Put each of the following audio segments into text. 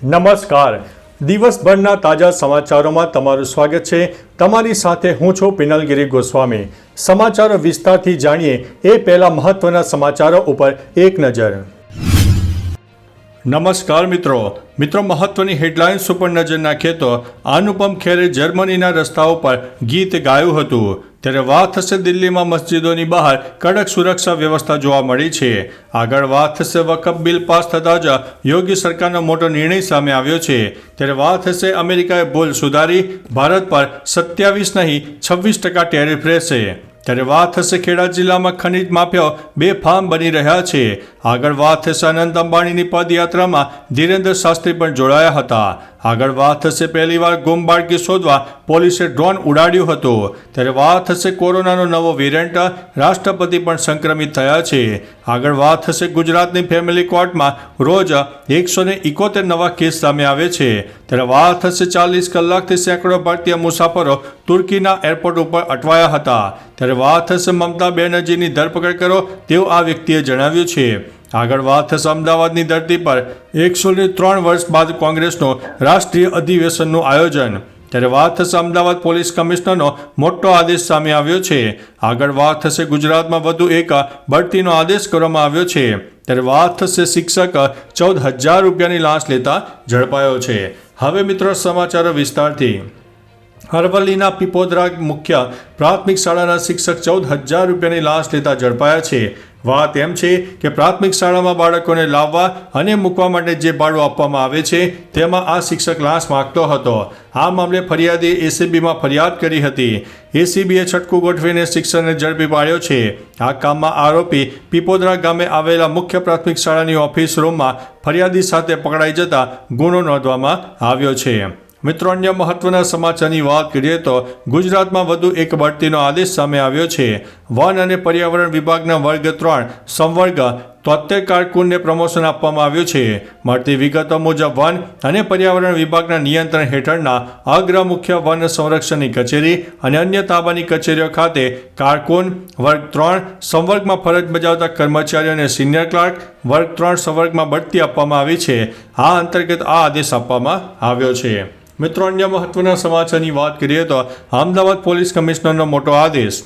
નમસ્કાર. દિવસભરના તાજા સમાચારોમાં તમારું સ્વાગત છે. તમારી સાથે હું છું પિનલગીરી ગોસ્વામી. સમાચારો વિસ્તારથી જાણીએ એ પહેલા મહત્વના સમાચારો ઉપર એક નજર. નમસ્કાર મિત્રો, મહત્વની હેડલાઇન્સ ઉપર નજર નાખીએ તો અનુપમ ખેરે જર્મનીના રસ્તાઓ પર ગીત ગાયું હતું. ત્યારે વાત થશે દિલ્હીમાં મસ્જિદોની બહાર કડક સુરક્ષા વ્યવસ્થા જોવા મળી છે. આગળ વાત થશે વકફ બિલ પાસ થતાં જ યોગી સરકારનો મોટો નિર્ણય સામે આવ્યો છે. ત્યારે વાત થશે અમેરિકાએ ભૂલ સુધારી, ભારત પર 27 નહીં 26% ટેરિફ રહેશે. ત્યારે વાત થશે ખેડા જિલ્લામાં ખનીજ માફિયાઓ બેફામ બની રહ્યા છે. આગળ વાત થશે અનંત અંબાણીની પદયાત્રામાં ધીરેન્દ્ર શાસ્ત્રી પણ જોડાયા હતા. આગળ વાત થશે પહેલીવાર ગુમ બાળકી શોધવા પોલીસે ડ્રોન ઉડાડ્યું હતું. ત્યારે વાત થશે કોરોનાનો નવો વેરિયન્ટ, રાષ્ટ્રપતિ પણ સંક્રમિત થયા છે. આગળ વાત થશે ગુજરાતની ફેમિલી કોર્ટમાં રોજ 171 નવા કેસ સામે આવે છે. ત્યારે વાત થશે 40 કલાકથી સેંકડો ભારતીય મુસાફરો તુર્કીના એરપોર્ટ ઉપર અટવાયા હતા. ત્યારે વાત થશે મમતા બેનર્જીની ધરપકડ કરો તેવું આ વ્યક્તિએ જણાવ્યું છે. આગળ વાત થશે અમદાવાદની ધરતી પર 103 વર્ષ બાદ કોંગ્રેસનું રાષ્ટ્રીય અધિવેશનનું આયોજન. ત્યારે વાત થશે અમદાવાદ પોલીસ કમિશનરનો મોટો આદેશ સામે આવ્યો છે. આગળ વાત થશે ગુજરાતમાં વધુ એક બઢતીનો આદેશ કરવામાં આવ્યો છે. ત્યારે વાત થશે શિક્ષક 14,000 રૂપિયાની લાંચ લેતા ઝડપાયો છે. હવે મિત્રો સમાચારો વિસ્તારથી. અરવલ્લીના પીપોદરા મુખ્ય પ્રાથમિક શાળાના શિક્ષક 14,000 રૂપિયાની લાંચ લેતા ઝડપાયા છે. વાત એમ છે કે પ્રાથમિક શાળામાં બાળકોને લાવવા અને મૂકવા માટે જે ભાડું આપવામાં આવે છે તેમાં આ શિક્ષક લાંચ માંગતો હતો. આ મામલે ફરિયાદીએ એસીબીમાં ફરિયાદ કરી હતી. એસીબીએ છટકું ગોઠવીને શિક્ષકને ઝડપી પાડ્યો છે. આ કામમાં આરોપી પીપોદરા ગામે આવેલા મુખ્ય પ્રાથમિક શાળાની ઓફિસ રૂમમાં ફરિયાદી સાથે પકડાઈ જતા ગુનો નોંધવામાં આવ્યો છે. મિત્રો, અન્ય મહત્વના સમાચારની વાત કરીએ તો ગુજરાતમાં વધુ એક બઢતીનો આદેશ સામે આવ્યો છે. વન અને પર્યાવરણ વિભાગના વર્ગ 3 સંવર્ગ 73 કારકુનને પ્રમોશન આપવામાં આવ્યું છે. મળતી વિગતો મુજબ વન અને પર્યાવરણ વિભાગના નિયંત્રણ હેઠળના અગ્ર મુખ્ય વન સંરક્ષણની કચેરી અને અન્ય તાબાની કચેરીઓ ખાતે કારકુન વર્ગ 3 સંવર્ગમાં ફરજ બજાવતા કર્મચારીઓને સિનિયર ક્લાર્ક વર્ગ 3 સંવર્ગમાં બઢતી આપવામાં આવી છે. આ અંતર્ગત આ આદેશ આપવામાં આવ્યો છે. મિત્રો, અન્ય મહત્વના સમાચારની વાત કરીએ તો અમદાવાદ પોલીસ કમિશનરનો મોટો આદેશ.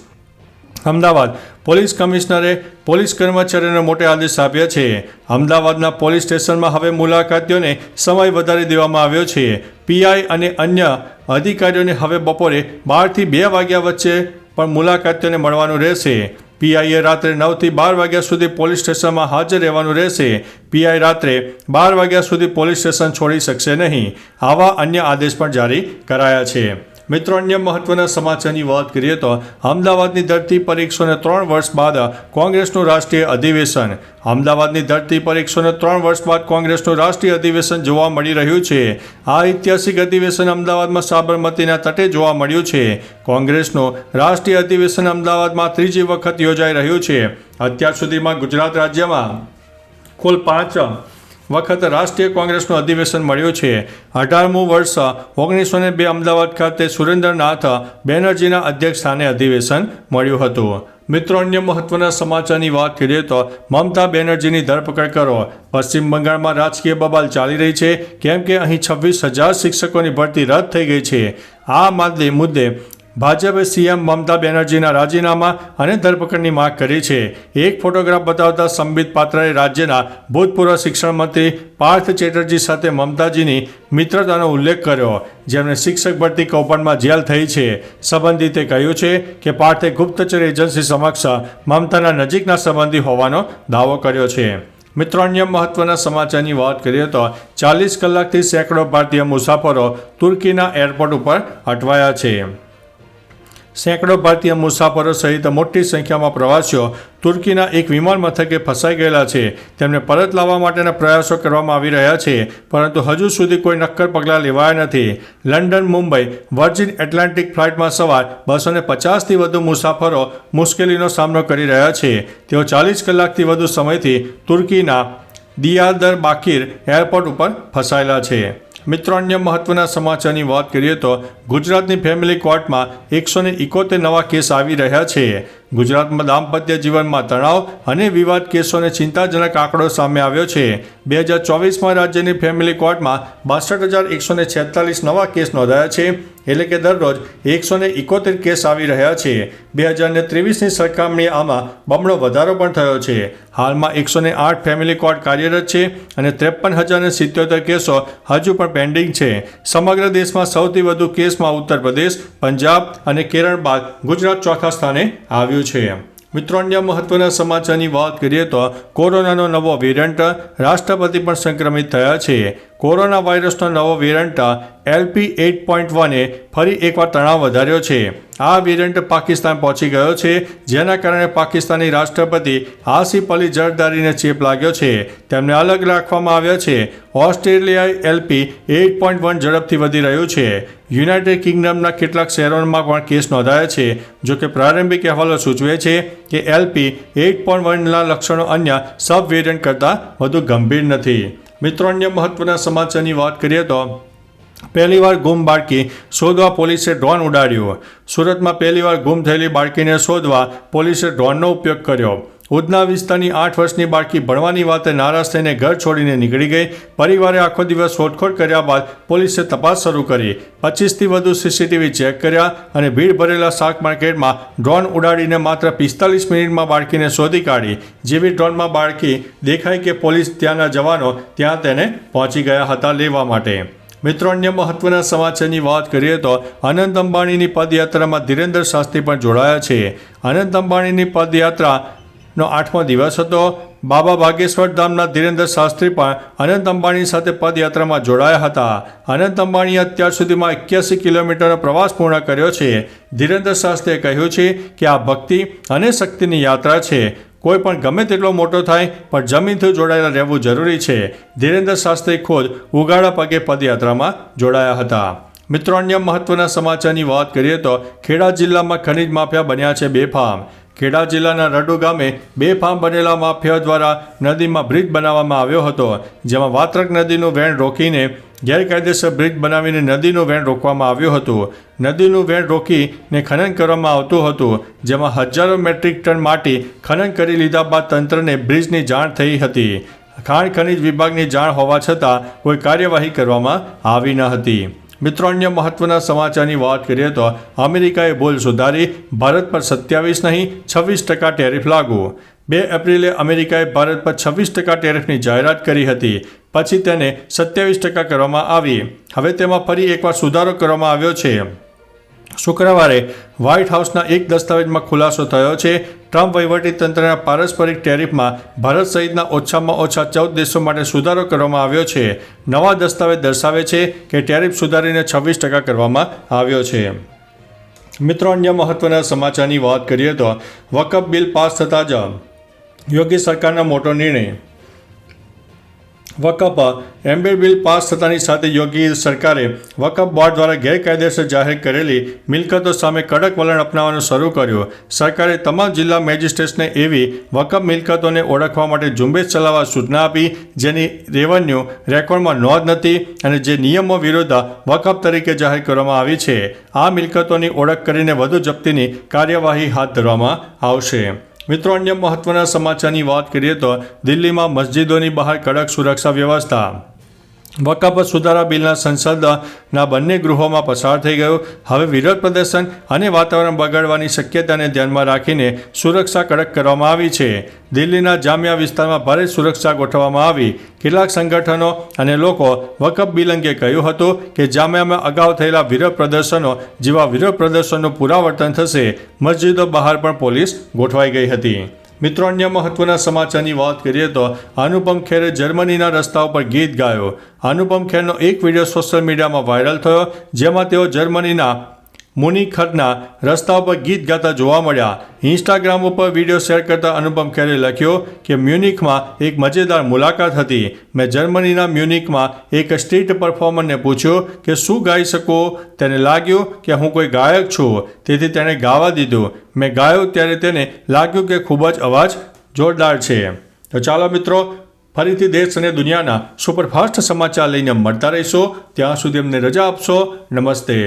અમદાવાદ પોલીસ કમિશનરે પોલીસ કર્મચારીઓને મોટો આદેશ આપ્યા છે. અમદાવાદના પોલીસ સ્ટેશનમાં હવે મુલાકાતીઓને સમય વધારી દેવામાં આવ્યો છે. પીઆઈ અને અન્ય અધિકારીઓને હવે બપોરે 12 થી 2 વાગ્યા વચ્ચે પણ મુલાકાતીઓને મળવાનું રહેશે. પીઆઈએ રાત્રે 9 થી 12 વાગ્યા સુધી પોલીસ સ્ટેશનમાં હાજર રહેવાનું રહેશે. પીઆઈ રાત્રે 12 વાગ્યા સુધી પોલીસ સ્ટેશન છોડી શકશે નહીં. આવા અન્ય આદેશ પણ જારી કરાયા છે. મિત્રો, અન્ય મહત્વના સમાચારની વાત કરીએ તો અમદાવાદની ધરતી પર 103 વર્ષ બાદ કોંગ્રેસનું રાષ્ટ્રીય અધિવેશન. અમદાવાદની ધરતી પર 103 વર્ષ બાદ કોંગ્રેસનું રાષ્ટ્રીય અધિવેશન જોવા મળી રહ્યું છે. આ ઐતિહાસિક અધિવેશન અમદાવાદમાં સાબરમતીના તટે જોવા મળ્યું છે. કોંગ્રેસનું રાષ્ટ્રીય અધિવેશન અમદાવાદમાં ત્રીજી વખત યોજાઈ રહ્યું છે. અત્યાર સુધીમાં ગુજરાત રાજ્યમાં કુલ 5 વખત રાષ્ટ્રીય કોંગ્રેસનું અધિવેશન મળ્યું છે. 18મું વર્ષ 1902 અમદાવાદ ખાતે સુરેન્દ્રનાથ બેનર્જીના અધ્યક્ષ સ્થાને અધિવેશન મળ્યું હતું. મિત્રો, અન્ય મહત્વના સમાચારની વાત કરીએ તો મમતા બેનર્જીની ધરપકડ કરો. પશ્ચિમ બંગાળમાં રાજકીય બબાલ ચાલી રહી છે કેમ કે અહીં 26,000 શિક્ષકોની ભરતી રદ થઈ ગઈ છે. આ મુદ્દે ભાજપે સીએમ મમતા બેનર્જીના રાજીનામા અને ધરપકડની માંગ કરી છે. એક ફોટોગ્રાફ બતાવતા સંબિત પાત્રાએ રાજ્યના ભૂતપૂર્વ શિક્ષણ મંત્રી પાર્થ ચેટર્જી સાથે મમતાજીની મિત્રતાનો ઉલ્લેખ કર્યો, જેમને શિક્ષક ભરતી કૌભાંડમાં જેલ થઈ છે. સંબંધિતે કહ્યું છે કે પાર્થે ગુપ્તચર એજન્સી સમક્ષ મમતાના નજીકના સંબંધી હોવાનો દાવો કર્યો છે. મિત્રો, અન્ય મહત્વના સમાચારની વાત કરીએ તો 40 કલાકથી સેંકડો ભારતીય મુસાફરો તુર્કીના એરપોર્ટ ઉપર અટવાયા છે. સેંકડો ભારતીય મુસાફરો સહિત મોટી સંખ્યામાં પ્રવાસીઓ તુર્કીના એક વિમાન મથકે ફસાઈ ગયેલા છે. તેમને પરત લાવવા માટેના પ્રયાસો કરવામાં આવી રહ્યા છે, પરંતુ હજુ સુધી કોઈ નક્કર પગલાં લેવાયા નથી. લંડન મુંબઈ વર્જિન એટલાન્ટિક ફ્લાઇટમાં સવાર 250થી વધુ મુસાફરો મુશ્કેલીનો સામનો કરી રહ્યા છે. તેઓ 40 કલાકથી વધુ સમયથી તુર્કીના દિયારબકર એરપોર્ટ ઉપર ફસાયેલા છે. મિત્રો, અન્ય મહત્વના સમાચારની વાત કરીએ તો ગુજરાતની ફેમિલી કોર્ટમાં 171 નવા કેસ આવી રહ્યા છે. ગુજરાતમાં દાંપત્ય જીવનમાં તણાવ અને વિવાદ કેસોને ચિંતાજનક આંકડો સામે આવ્યો છે. 2024માં રાજ્યની ફેમિલી કોર્ટમાં 62,146 નવા કેસ નોંધાયા છે, એટલે કે દરરોજ 171 કેસ આવી રહ્યા છે. 2023ની સરખામણીએ આમાં બમણો વધારો પણ થયો છે. હાલમાં 108 ફેમિલી કોર્ટ કાર્યરત છે અને 53,077 કેસો હજુ પણ પેન્ડિંગ છે. સમગ્ર દેશમાં સૌથી વધુ કેસમાં ઉત્તર પ્રદેશ, પંજાબ અને કેરળ બાદ ગુજરાત ચોથા સ્થાને આવ્યું છે. મિત્રો, અન્ય મહત્વના સમાચારની વાત કરીએ તો કોરોનાનો નવો વેરિયન્ટ, રાષ્ટ્રપતિ પણ સંક્રમિત થયા છે. કોરોના વાયરસનો નવો વેરિયન્ટ LP8.1એ ફરી એકવાર તણાવ વધાર્યો છે. આ વેરિયન્ટ પાકિસ્તાન પહોંચી ગયો છે, જેના કારણે પાકિસ્તાની રાષ્ટ્રપતિ આસિફ અલી ઝરદારીને ચેપ લાગ્યો છે. તેમને અલગ રાખવામાં આવ્યા છે. ઓસ્ટ્રેલિયાએ LP8.1 ઝડપથી વધી રહ્યું છે. યુનાઇટેડ કિંગડમના કેટલાક શહેરોમાં પણ કેસ નોંધાયા છે. જોકે પ્રારંભિક અહેવાલો સૂચવે છે કે LP8.1ના લક્ષણો અન્ય સબ વેરિયન્ટ કરતાં વધુ ગંભીર નથી. મિત્રો, અન્ય મહત્વના સમાચારની વાત કરીએ તો પહેલીવાર ગુમ બાળકી શોધવા પોલીસે ડ્રોન ઉડાડ્યું. સુરતમાં પહેલીવાર ગુમ થયેલી બાળકીને શોધવા પોલીસે ડ્રોનનો ઉપયોગ કર્યો. ઉધના વિસ્તારની 8 વર્ષની બાળકી ભણવાની વાતે નારાજ થઈને ઘર છોડીને નીકળી ગઈ. પરિવારે આખો દિવસ શોધખોળ કર્યા બાદ પોલીસે તપાસ શરૂ કરી. 25થી વધુ CCTV ચેક કર્યા અને ભીડ ભરેલા શાક માર્કેટમાં ડ્રોન ઉડાડીને માત્ર 45 મિનિટમાં બાળકીને શોધી કાઢી. જેવી ડ્રોનમાં બાળકી દેખાઈ કે પોલીસ ત્યાંના જવાનો ત્યાં તેને પહોંચી ગયા હતા લેવા માટે. મિત્રો, અન્ય મહત્વના સમાચારની વાત કરીએ તો અનંત અંબાણીની પદયાત્રામાં ધીરેન્દ્ર શાસ્ત્રી પણ જોડાયા છે. અનંત અંબાણીની પદયાત્રાનો 8મો દિવસ હતો. બાબા ભાગેશ્વર ધામના ધીરેન્દ્ર શાસ્ત્રી પણ અનંત અંબાણી સાથે પદયાત્રામાં જોડાયા હતા. અનંત અંબાણીએ અત્યાર સુધીમાં 81 કિલોમીટરનો પ્રવાસ પૂર્ણ કર્યો છે. ધીરેન્દ્ર શાસ્ત્રીએ કહ્યું છે કે આ ભક્તિ અને શક્તિની યાત્રા છે. કોઈ પણ ગમે તેટલો મોટો થાય પણ જમીનથી જોડાયેલા રહેવું જરૂરી છે. ધીરેન્દ્ર શાસ્ત્રી ખુદ ઉગાડા પગે પદયાત્રામાં જોડાયા હતા. મિત્રો, અન્ય મહત્વના સમાચારની વાત કરીએ તો ખેડા જિલ્લામાં ખનીજ માફિયા બન્યા છે બેફામ. ખેડા જિલ્લાના રડુ ગામે બેફામ બનેલા માફિયાઓ દ્વારા નદીમાં બ્રિજ બનાવવામાં આવ્યો હતો, જેમાં વાત્રક નદીનું વહેણ રોકીને ગેરકાયદેસર બ્રિજ બનાવીને નદીનું વહેણ રોકવામાં આવ્યું હતું. નદીનું વહેણ રોકીને ખનન કરવામાં આવતું હતું, જેમાં હજારો મેટ્રિક ટન માટી ખનન કરી લીધા બાદ તંત્રને બ્રિજની જાણ થઈ હતી. ખાણ ખનીજ વિભાગની જાણ હોવા છતાં કોઈ કાર્યવાહી કરવામાં આવી ન હતી. મિત્રો, અન્ય મહત્વના સમાચારની વાત કરીએ તો અમેરિકાએ ભૂલ સુધારી. ભારત પર 27 નહીં 26% ટેરિફ લાગુ. 2 એપ્રિલે અમેરિકાએ ભારત પર 26% ટેરિફની જાહેરાત કરી હતી. પછી તેને 27% કરવામાં આવી. હવે તેમાં ફરી એકવાર સુધારો કરવામાં આવ્યો છે. શુક્રવારે વ્હાઇટ હાઉસના એક દસ્તાવેજમાં ખુલાસો થયો છે. ટ્રમ્પ વહીવટીતંત્રના પારસ્પરિક ટેરિફમાં ભારત સહિતના ઓછામાં ઓછા 14 દેશો માટે સુધારો કરવામાં આવ્યો છે. નવા દસ્તાવેજ દર્શાવે છે કે ટેરિફ સુધારીને 26% કરવામાં આવ્યો છે. મિત્રો, અન્ય મહત્વના સમાચારની વાત કરીએ તો વકફ બિલ પાસ થતાં જ યોગી સરકારનો મોટો નિર્ણય. વકફ એમ્બેડ બિલ પાસ થતાની સાથે યોગી સરકારે વકફ બોર્ડ દ્વારા ગેરકાયદેસર જાહેર કરેલી મિલકતો સામે કડક વલણ અપનાવવાનું શરૂ કર્યું. સરકારે તમામ જિલ્લા મેજિસ્ટ્રેટ્સને એવી વકફ મિલકતોને ઓળખવા માટે ઝુંબેશ ચલાવવા સૂચના આપી જેની રેવન્યુ રેકોર્ડમાં નોંધ નથી અને જે નિયમો વિરુદ્ધ વકફ તરીકે જાહેર કરવામાં આવી છે. આ મિલકતોની ઓળખ કરીને વધુ જપ્તીની કાર્યવાહી હાથ ધરવામાં આવશે. મિત્રો, અન્ય મહત્વના સમાચારની વાત કરીએ તો દિલ્હીમાં મસ્જિદોની બહાર કડક સુરક્ષા વ્યવસ્થા. વકફ સુધારા બિલના સંસદના બંને ગૃહોમાં પસાર થઈ ગયું. હવે વિરોધ પ્રદર્શન અને વાતાવરણ બગાડવાની શક્યતાને ધ્યાનમાં રાખીને સુરક્ષા કડક કરવામાં આવી છે. દિલ્હીના જામિયા વિસ્તારમાં ભારે સુરક્ષા ગોઠવવામાં આવી. કેટલાક સંગઠનો અને લોકો વકફ બિલ અંગે કહ્યું હતું કે જામિયામાં અગાઉ થયેલા વિરોધ પ્રદર્શનો જેવા વિરોધ પ્રદર્શનનું પુનરાવર્તન થશે. મસ્જિદો બહાર પણ પોલીસ ગોઠવાઈ ગઈ હતી. મિત્રો, અન્ય મહત્વના સમાચારની વાત કરીએ તો અનુપમ ખેરે જર્મનીના રસ્તાઓ પર ગીત ગાયો. અનુપમ ખેરનો એક વિડીયો સોશિયલ મીડિયામાં વાયરલ થયો, જેમાં તેઓ જર્મનીના મુનિખના રસ્તાઓ પર ગીત ગાતા જોવા મળ્યા. ઇન્સ્ટાગ્રામ ઉપર વિડીયો શેર કરતા અનુપમ ખેરે લખ્યું કે મ્યુનિખમાં એક મજેદાર મુલાકાત હતી. મેં જર્મનીના મ્યુનિખમાં એક સ્ટ્રીટ પરફોર્મરને પૂછ્યું કે શું ગાઈ શકું. તેને લાગ્યું કે હું કોઈ ગાયક છું, તેથી તેણે ગાવા દીધું. મેં ગાયું ત્યારે તેને લાગ્યું કે ખૂબ જ અવાજ જોરદાર છે. તો ચાલો મિત્રો, ફરીથી દેશ અને દુનિયાના સુપરફાસ્ટ સમાચાર લઈને મળતા રહીશું. ત્યાં સુધી અમને રજા આપશો. નમસ્તે.